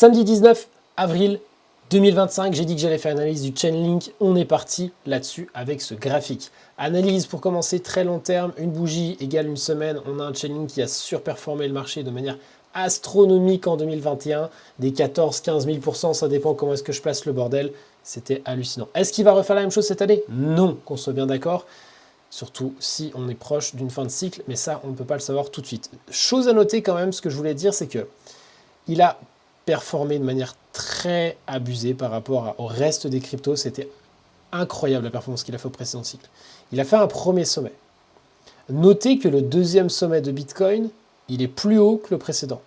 Samedi 19 avril 2025, j'ai dit que j'allais faire une analyse du Chainlink. On est parti là-dessus avec ce graphique. Analyse pour commencer très long terme, une bougie égale une semaine. On a un Chainlink qui a surperformé le marché de manière astronomique en 2021, des 14-15 000%, ça dépend comment est-ce que je place le bordel. C'était hallucinant. Est-ce qu'il va refaire la même chose cette année? Non, qu'on soit bien d'accord. Surtout si on est proche d'une fin de cycle, mais ça, on ne peut pas le savoir tout de suite. Chose à noter quand même, ce que je voulais dire, c'est que il a performé de manière très abusée par rapport au reste des cryptos. C'était incroyable la performance qu'il a fait au précédent cycle. Il a fait un premier sommet. Notez que le deuxième sommet de Bitcoin, il est plus haut que le précédent.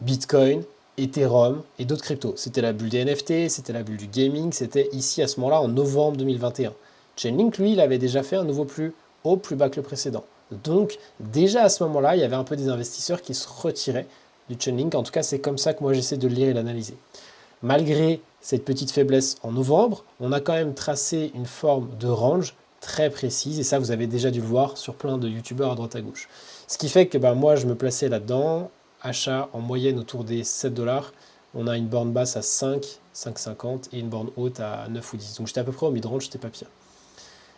Bitcoin, Ethereum et d'autres cryptos. C'était la bulle des NFT, c'était la bulle du gaming, c'était ici à ce moment-là en novembre 2021. Chainlink, lui, il avait déjà fait un nouveau plus haut, plus bas que le précédent. Donc déjà à ce moment-là, il y avait un peu des investisseurs qui se retiraient du Chainlink. En tout cas, c'est comme ça que moi j'essaie de le lire et l'analyser. Malgré cette petite faiblesse en novembre, on a quand même tracé une forme de range très précise, et ça vous avez déjà dû le voir sur plein de youtubeurs à droite à gauche. Ce qui fait que moi je me plaçais là-dedans, achat en moyenne autour des 7 $. On a une borne basse à 5, 5,50 et une borne haute à 9 ou 10. Donc j'étais à peu près au mid-range, j'étais pas pire.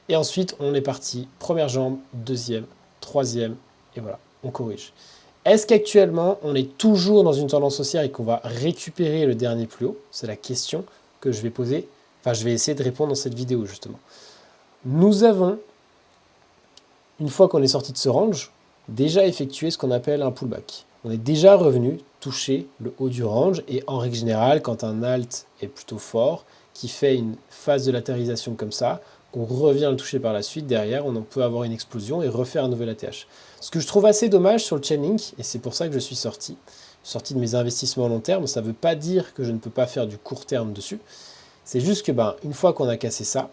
Et ensuite on est parti, première jambe, deuxième, troisième, et voilà, on corrige. Est-ce qu'actuellement, on est toujours dans une tendance haussière et qu'on va récupérer le dernier plus haut? C'est la question que je vais poser. Enfin, je vais essayer de répondre dans cette vidéo, justement. Nous avons, une fois qu'on est sorti de ce range, déjà effectué ce qu'on appelle un pullback. On est déjà revenu toucher le haut du range et en règle générale, quand un alt est plutôt fort, qui fait une phase de latérisation comme ça, qu'on revient le toucher par la suite, derrière, on en peut avoir une explosion et refaire un nouvel ATH. Ce que je trouve assez dommage sur le Chainlink, et c'est pour ça que je suis sorti de mes investissements à long terme, ça ne veut pas dire que je ne peux pas faire du court terme dessus, c'est juste que une fois qu'on a cassé ça,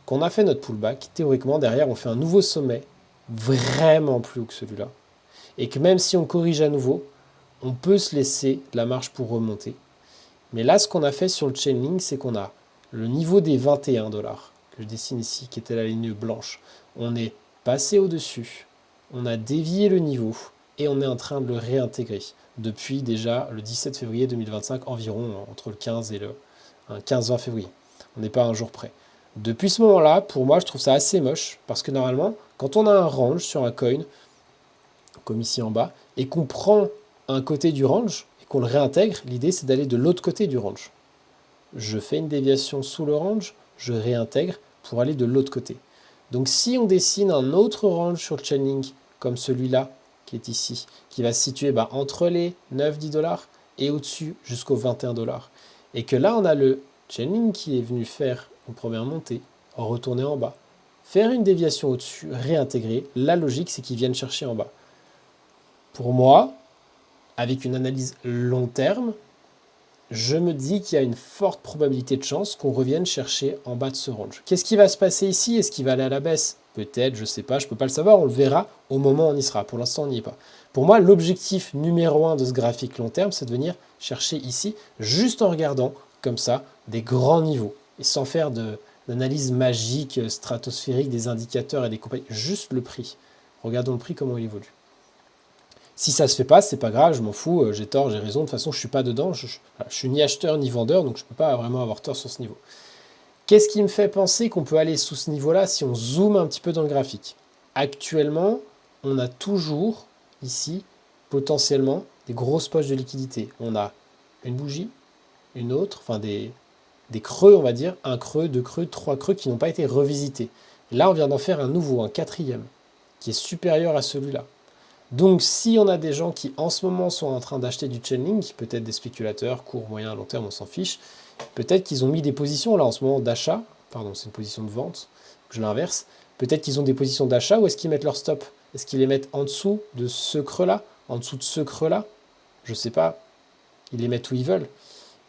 qu'on a fait notre pullback, théoriquement derrière on fait un nouveau sommet, vraiment plus haut que celui-là, et que même si on corrige à nouveau, on peut se laisser de la marge pour remonter. Mais là, ce qu'on a fait sur le Chainlink, c'est qu'on a le niveau des 21 $, que je dessine ici, qui était la ligne blanche. On est passé au-dessus, on a dévié le niveau, et on est en train de le réintégrer depuis déjà le 17 février 2025, environ entre le 15 et le 15-20 février. On n'est pas à un jour près. Depuis ce moment-là, pour moi, je trouve ça assez moche, parce que normalement, quand on a un range sur un coin, comme ici en bas, et qu'on prend un côté du range, et qu'on le réintègre, l'idée c'est d'aller de l'autre côté du range. Je fais une déviation sous le range, je réintègre pour aller de l'autre côté. Donc si on dessine un autre range sur le Chainlink, comme celui-là, qui est ici, qui va se situer entre les 9-10 $ et au-dessus jusqu'aux 21 $, et que là on a le Chainlink qui est venu faire une première montée, retourner en bas, faire une déviation au-dessus, réintégrer, la logique c'est qu'ils viennent chercher en bas. Pour moi, avec une analyse long terme, je me dis qu'il y a une forte probabilité de chance qu'on revienne chercher en bas de ce range. Qu'est-ce qui va se passer ici? Est-ce qu'il va aller à la baisse? Peut-être, je ne sais pas, je ne peux pas le savoir, on le verra au moment où on y sera. Pour l'instant, on n'y est pas. Pour moi, l'objectif numéro 1 de ce graphique long terme, c'est de venir chercher ici, juste en regardant, comme ça, des grands niveaux, et sans faire d'analyse magique, stratosphérique, des indicateurs et des compagnies, juste le prix. Regardons le prix, comment il évolue. Si ça se fait pas, c'est pas grave, je m'en fous, j'ai tort, j'ai raison, de toute façon je suis pas dedans, je suis ni acheteur ni vendeur, donc je peux pas vraiment avoir tort sur ce niveau. Qu'est-ce qui me fait penser qu'on peut aller sous ce niveau-là si on zoome un petit peu dans le graphique? Actuellement, on a toujours ici, potentiellement, des grosses poches de liquidité. On a une bougie, une autre, enfin des creux, on va dire, un creux, deux creux, trois creux qui n'ont pas été revisités. Là, on vient d'en faire un nouveau, un quatrième, qui est supérieur à celui-là. Donc si on a des gens qui en ce moment sont en train d'acheter du Chainlink, peut-être des spéculateurs, court, moyen, long terme, on s'en fiche, peut-être qu'ils ont mis des positions là en ce moment d'achat, pardon c'est une position de vente, je l'inverse, peut-être qu'ils ont des positions d'achat ou est-ce qu'ils mettent leur stop? Est-ce qu'ils les mettent en dessous de ce creux-là? En dessous de ce creux-là? Je ne sais pas, ils les mettent où ils veulent.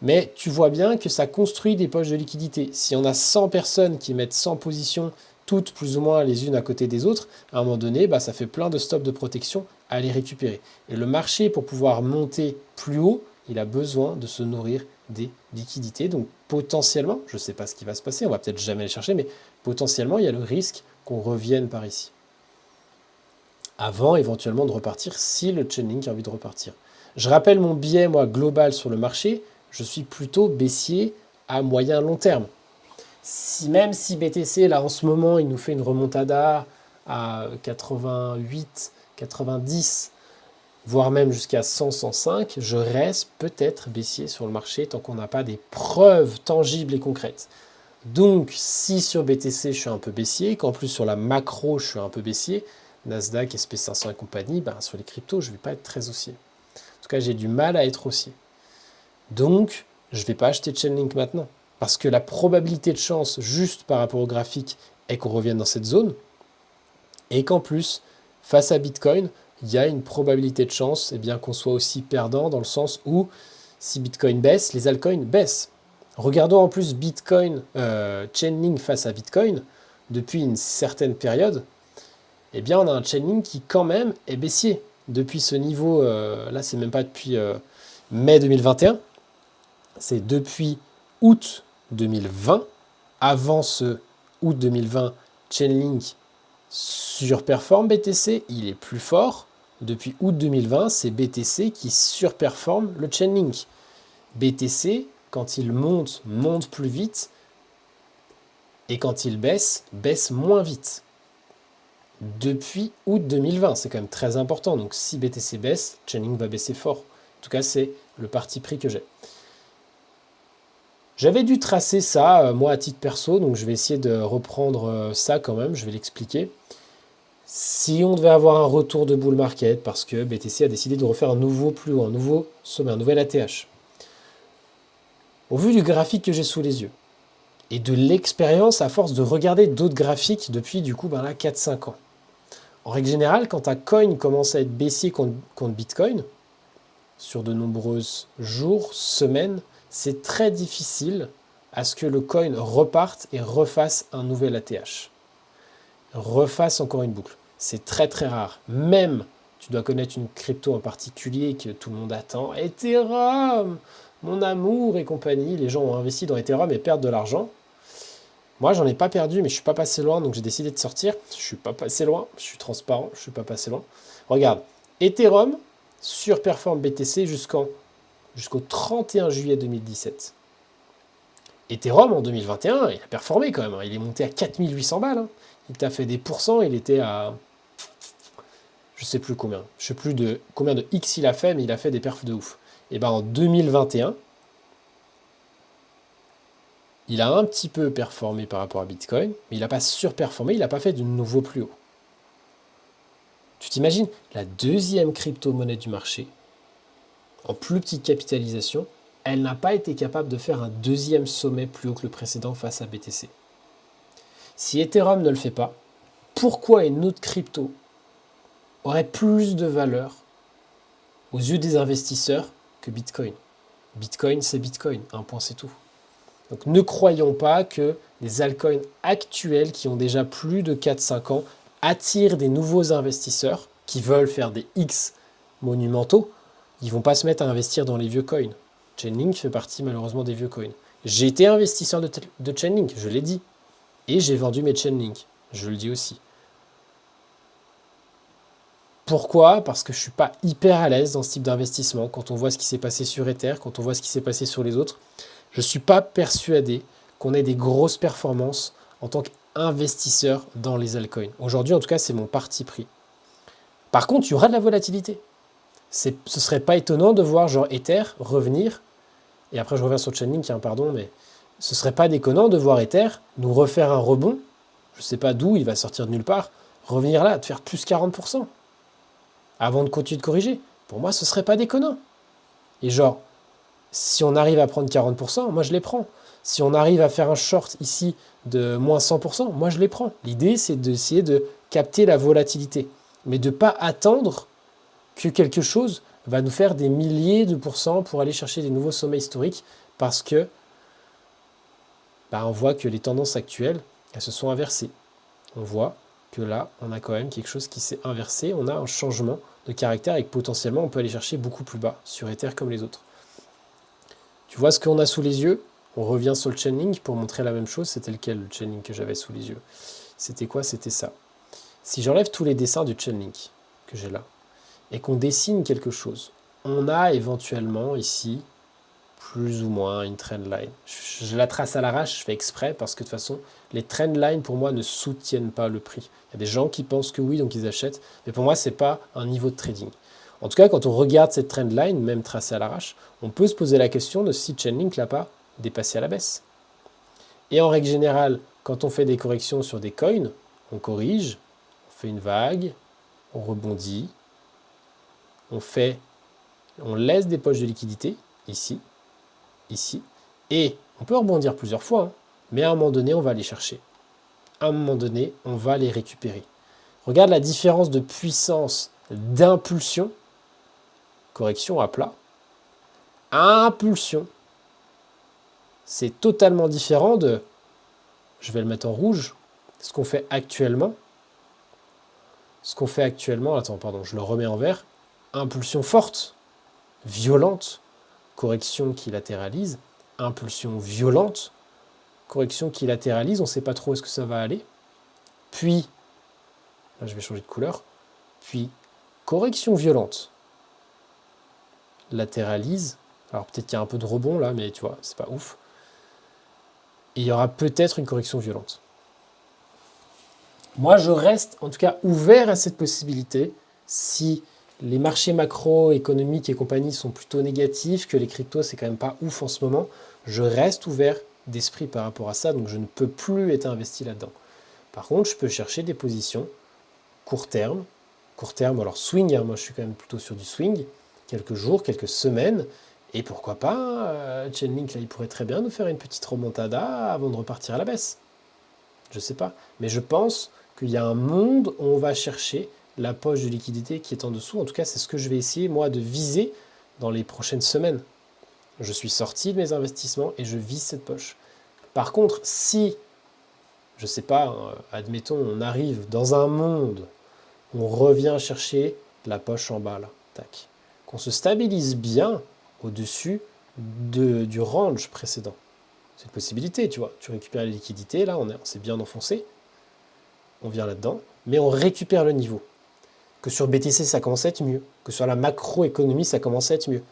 Mais tu vois bien que ça construit des poches de liquidité. Si on a 100 personnes qui mettent 100 positions, toutes plus ou moins les unes à côté des autres, à un moment donné, ça fait plein de stops de protection à les récupérer. Et le marché, pour pouvoir monter plus haut, il a besoin de se nourrir des liquidités. Donc potentiellement, je ne sais pas ce qui va se passer, on va peut-être jamais les chercher, mais potentiellement, il y a le risque qu'on revienne par ici. Avant éventuellement de repartir, si le Chainlink a envie de repartir. Je rappelle mon biais, moi, global sur le marché. je suis plutôt baissier à moyen long terme. Même si BTC, là en ce moment, il nous fait une remontada à 88, 90, voire même jusqu'à 100, 105, je reste peut-être baissier sur le marché tant qu'on n'a pas des preuves tangibles et concrètes. Donc, si sur BTC, je suis un peu baissier, qu'en plus sur la macro, je suis un peu baissier, Nasdaq, SP500 et compagnie, sur les cryptos, je ne vais pas être très haussier. En tout cas, j'ai du mal à être haussier. Donc, je ne vais pas acheter Chainlink maintenant. Parce que la probabilité de chance, juste par rapport au graphique, est qu'on revienne dans cette zone. Et qu'en plus, face à Bitcoin, il y a une probabilité de chance qu'on soit aussi perdant dans le sens où si Bitcoin baisse, les altcoins baissent. Regardons en plus Bitcoin, Chainlink face à Bitcoin, depuis une certaine période, on a un Chainlink qui quand même est baissier. Depuis ce niveau, là c'est même pas depuis mai 2021, c'est depuis août 2020. Avant ce août 2020, Chainlink surperforme BTC, il est plus fort. Depuis août 2020, c'est BTC qui surperforme le Chainlink. BTC, quand il monte, monte plus vite, et quand il baisse, baisse moins vite. Depuis août 2020, c'est quand même très important. Donc si BTC baisse, Chainlink va baisser fort. En tout cas, c'est le parti pris que j'ai. J'avais dû tracer ça, moi, à titre perso, donc je vais essayer de reprendre ça quand même, je vais l'expliquer. Si on devait avoir un retour de bull market, parce que BTC a décidé de refaire un nouveau plus haut, un nouveau sommet, un nouvel ATH, au vu du graphique que j'ai sous les yeux, et de l'expérience à force de regarder d'autres graphiques depuis, 4-5 ans. En règle générale, quand un coin commence à être baissier contre Bitcoin, sur de nombreux jours, semaines, c'est très difficile à ce que le coin reparte et refasse un nouvel ATH. Refasse encore une boucle. C'est très très rare. Même, tu dois connaître une crypto en particulier que tout le monde attend. Ethereum, mon amour et compagnie. Les gens ont investi dans Ethereum et perdent de l'argent. Moi, j'en ai pas perdu, mais je suis pas passé loin, donc j'ai décidé de sortir. Je suis pas passé loin, je suis transparent, je suis pas passé loin. Regarde, Ethereum surperforme BTC jusqu'au 31 juillet 2017. Ethereum en 2021, il a performé quand même. Il est monté à 4800 balles. Il t'a fait des pourcents, il était à... Je sais plus combien. Je sais plus de combien de X il a fait, mais il a fait des perfs de ouf. Et en 2021, il a un petit peu performé par rapport à Bitcoin, mais il n'a pas surperformé, il n'a pas fait de nouveau plus haut. Tu t'imagines, la deuxième crypto-monnaie du marché, en plus petite capitalisation, elle n'a pas été capable de faire un deuxième sommet plus haut que le précédent face à BTC. Si Ethereum ne le fait pas, pourquoi une autre crypto aurait plus de valeur aux yeux des investisseurs que Bitcoin? Bitcoin, c'est Bitcoin, un point c'est tout. Donc ne croyons pas que les altcoins actuels qui ont déjà plus de 4-5 ans attirent des nouveaux investisseurs qui veulent faire des X monumentaux. Ils ne vont pas se mettre à investir dans les vieux coins. Chainlink fait partie malheureusement des vieux coins. J'ai été investisseur de Chainlink, je l'ai dit. Et j'ai vendu mes Chainlink, je le dis aussi. Pourquoi? Parce que je ne suis pas hyper à l'aise dans ce type d'investissement. Quand on voit ce qui s'est passé sur Ether, quand on voit ce qui s'est passé sur les autres, je ne suis pas persuadé qu'on ait des grosses performances en tant qu'investisseur dans les altcoins. Aujourd'hui, en tout cas, c'est mon parti pris. Par contre, il y aura de la volatilité. Ce ne serait pas étonnant de voir genre Ether revenir, et après je reviens sur Chainlink, mais ce ne serait pas déconnant de voir Ether nous refaire un rebond, je ne sais pas d'où, il va sortir de nulle part, revenir là, de faire plus 40%, avant de continuer de corriger. Pour moi, ce ne serait pas déconnant. Et genre, si on arrive à prendre 40%, moi je les prends. Si on arrive à faire un short ici de moins 100%, moi je les prends. L'idée, c'est d'essayer de capter la volatilité, mais de ne pas attendre que quelque chose va nous faire des milliers de pourcents pour aller chercher des nouveaux sommets historiques, parce que on voit que les tendances actuelles, elles se sont inversées. On voit que là, on a quand même quelque chose qui s'est inversé, on a un changement de caractère et que potentiellement on peut aller chercher beaucoup plus bas sur Ether comme les autres. Tu vois ce qu'on a sous les yeux? On revient sur le Chainlink pour montrer la même chose. C'était lequel le Chainlink que j'avais sous les yeux? C'était quoi? C'était ça. Si j'enlève tous les dessins du Chainlink que j'ai là, et qu'on dessine quelque chose, on a éventuellement ici plus ou moins une trendline. Je la trace à l'arrache, je fais exprès parce que de toute façon, les trendlines pour moi ne soutiennent pas le prix. Il y a des gens qui pensent que oui, donc ils achètent, mais pour moi, ce n'est pas un niveau de trading. En tout cas, quand on regarde cette trendline, même tracée à l'arrache, on peut se poser la question de si Chainlink l'a pas dépassé à la baisse. Et en règle générale, quand on fait des corrections sur des coins, on corrige, on fait une vague, on rebondit, on laisse des poches de liquidité, ici, ici, et on peut rebondir plusieurs fois, hein, mais à un moment donné, on va les chercher. À un moment donné, on va les récupérer. Regarde la différence de puissance d'impulsion, correction à plat, impulsion. C'est totalement différent de, je vais le mettre en rouge, ce qu'on fait actuellement. Attends, pardon, je le remets en vert. Impulsion forte, violente, correction qui latéralise, impulsion violente, correction qui latéralise, on ne sait pas trop où est-ce que ça va aller. Puis, là je vais changer de couleur, puis correction violente, latéralise. Alors peut-être qu'il y a un peu de rebond là, mais tu vois, c'est pas ouf. Et il y aura peut-être une correction violente. Moi, je reste en tout cas ouvert à cette possibilité si les marchés macroéconomiques et compagnie sont plutôt négatifs, que les cryptos, c'est quand même pas ouf en ce moment. Je reste ouvert d'esprit par rapport à ça, donc je ne peux plus être investi là-dedans. Par contre, je peux chercher des positions court terme, alors swing, hein, moi je suis quand même plutôt sur du swing, quelques jours, quelques semaines, et pourquoi pas, Chainlink, là, il pourrait très bien nous faire une petite remontada avant de repartir à la baisse. Je sais pas, mais je pense qu'il y a un monde où on va chercher la poche de liquidité qui est en dessous. En tout cas, c'est ce que je vais essayer, moi, de viser dans les prochaines semaines. Je suis sorti de mes investissements et je vise cette poche. Par contre, si, je sais pas, admettons, on arrive dans un monde où on revient chercher la poche en bas, là, tac, qu'on se stabilise bien au-dessus du range précédent. C'est une possibilité, tu vois. Tu récupères les liquidités, là, on s'est bien enfoncé. On vient là-dedans, mais on récupère le niveau. Que sur BTC, ça commence à être mieux. Que sur la macroéconomie, ça commence à être mieux.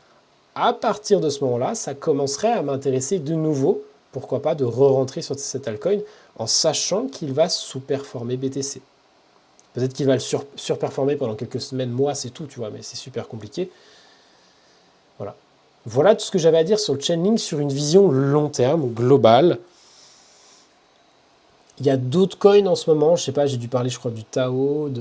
À partir de ce moment-là, ça commencerait à m'intéresser de nouveau, pourquoi pas, de re-rentrer sur cet altcoin en sachant qu'il va sous-performer BTC. Peut-être qu'il va le surperformer pendant quelques semaines, mois, c'est tout, tu vois, mais c'est super compliqué. Voilà. Voilà tout ce que j'avais à dire sur le Chainlink sur une vision long terme, globale. Il y a d'autres coins en ce moment, je sais pas, j'ai dû parler, je crois, du Tao,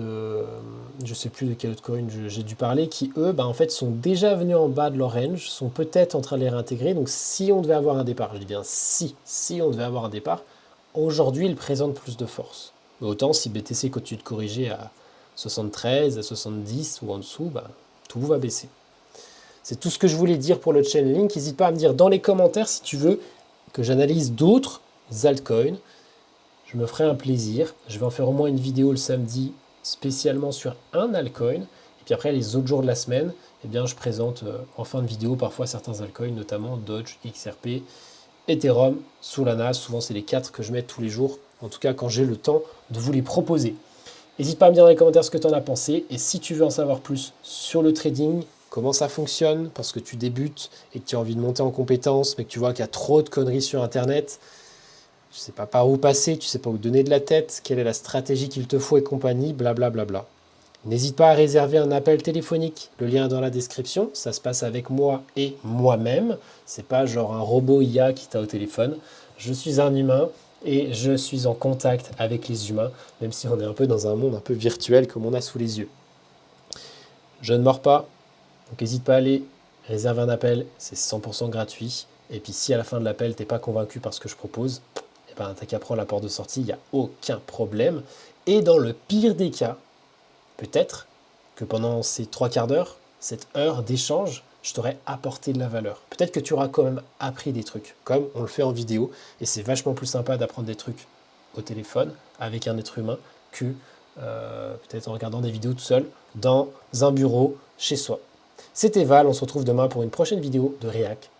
je sais plus de quel autre coin j'ai dû parler, qui eux, en fait, sont déjà venus en bas de leur range, sont peut-être en train de les réintégrer. Donc, si on devait avoir un départ, je dis bien si on devait avoir un départ, aujourd'hui, ils présentent plus de force. Mais autant si BTC continue de corriger à 73, à 70 ou en dessous, tout va baisser. C'est tout ce que je voulais dire pour le Chainlink. N'hésite pas à me dire dans les commentaires si tu veux que j'analyse d'autres altcoins. Je me ferai un plaisir. Je vais en faire au moins une vidéo le samedi spécialement sur un altcoin. Et puis après, les autres jours de la semaine, je présente en fin de vidéo parfois certains altcoins, notamment Doge, XRP, Ethereum, Solana. Souvent, c'est les 4 que je mets tous les jours. En tout cas, quand j'ai le temps de vous les proposer. N'hésite pas à me dire dans les commentaires ce que tu en as pensé. Et si tu veux en savoir plus sur le trading, comment ça fonctionne, parce que tu débutes et que tu as envie de monter en compétences, mais que tu vois qu'il y a trop de conneries sur Internet, tu ne sais pas par où passer, tu ne sais pas où donner de la tête, quelle est la stratégie qu'il te faut et compagnie, blablabla. N'hésite pas à réserver un appel téléphonique, le lien est dans la description, ça se passe avec moi et moi-même, c'est pas genre un robot IA qui t'a au téléphone, je suis un humain et je suis en contact avec les humains, même si on est un peu dans un monde un peu virtuel comme on a sous les yeux. Je ne mords pas, donc n'hésite pas à aller réserver un appel, c'est 100% gratuit, et puis si à la fin de l'appel tu n'es pas convaincu par ce que je propose, t'as qu'à prendre la porte de sortie, il n'y a aucun problème. Et dans le pire des cas, peut-être que pendant ces 3/4 d'heure, cette heure d'échange, je t'aurais apporté de la valeur. Peut-être que tu auras quand même appris des trucs, comme on le fait en vidéo, et c'est vachement plus sympa d'apprendre des trucs au téléphone, avec un être humain, que peut-être en regardant des vidéos tout seul, dans un bureau, chez soi. C'était Val, on se retrouve demain pour une prochaine vidéo de Réac.